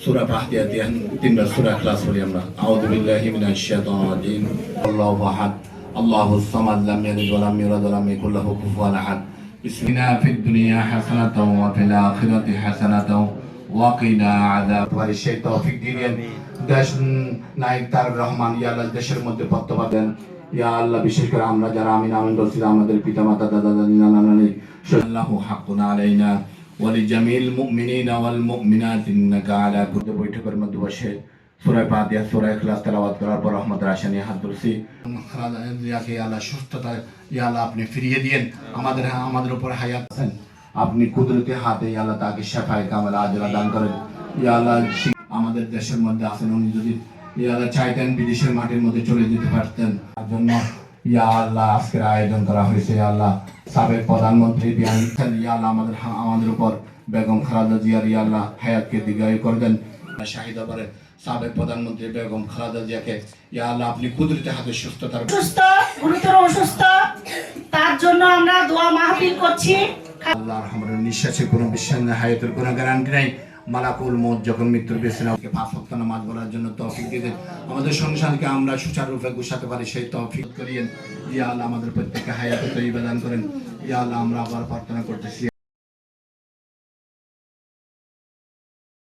সূরা ফাতিহা দিয়ে তিনবার সূরা ইখলাস পড়ি আমরা। আউযু বিল্লাহি মিনাশ শাইতানির রাজিম। আল্লাহু আহাদ, আল্লাহুস সামাদ, লাম ইয়ালিদ ওয়া লাম ইউলাদ ওয়া লাম ইয়াকুল লাহু কুফুয়ান আহাদ। বিসমিল্লাহ ফিদ দুনিয়া হাসানাতাও ওয়া ফিল আখিরাতি হাসানাতাও ওয়া কিনা আযাব। সেই তৌফিক দিলেন দেশ নায়ক তারেক রহমান, ইয়া আল্লাহ দেশের মধ্যে পত্তবা দেন ইয়া আল্লাহ। বিশেষ করে আমরা যারা আমিন আমিন বলছি, আমাদের পিতামাতা, দাদা দাদি, নানা নানি, আল্লাহু হাক্কুন আলাইনা ওয়া লিজামিল মুমিনিনা ওয়াল মুমিনাত ইন্নাকা আলা কুল্লি। বৈঠকের মধ্যে বসে সূরা ফাতিহা, সূরা ইখলাস তেলাওয়াত করার পর রহমতের আশা নিয়ে হাত তুলছি। ইয়াকে আল্লাহ সুস্থতা ইয়া আল্লাহ আপনি ফিরিয়ে দিয়েন। আমাদের উপর হায়াত আছেন, আপনি কুদরতি হাতে ইয়া আল্লাহ তাকে শাফায়ে কামাল আজরা দান করেন। ইয়া আল্লাহ আমাদের দেশের মধ্যে আছেন, উনি যদি ইয়া আল্লাহ চাইতেন বিদেশের মাটির মধ্যে চলে যেতে পারতেন। তার জন্য ইয়া আল্লাহ আজকের আয়োজন করা হয়েছে। ইয়া আল্লাহ সাবেক প্রধানমন্ত্রী ইয়া আল্লাহ আমাদের উপর বেগম খালেদা জিয়ার ইয়া আল্লাহ হায়াতকে দীর্ঘায়ু করে দেন। শাহিদা করে সাবেক প্রধানমন্ত্রী বেগম খালেদা জিয়াকে ইয়া আল্লাহ আপনি কুদরতি হাতে গুরুতর অসুস্থ, তার জন্য আমরা দোয়া মাহফিল করছি। আল্লাহর রহমতের নিঃশ্বাসে কোনো বিশ্বাস নেই, হায়াতের কোনো গ্যারান্টি নাই। মালাকুল মউত যখন মৃত্যুর বিছানাকে 5 ওয়াক্ত নামাজ পড়ার জন্য তৌফিক দিয়ে দেন। আমাদের সংসারকে আমরা সুচারুরূপে গুছাতে পারি সেই তৌফিক করিয়েন। ইয়া আল্লাহ আমাদের প্রত্যেককে হায়াতে তৈয়বা দান করেন। ইয়া আল্লাহ আমরা আবার প্রার্থনা করতেছি।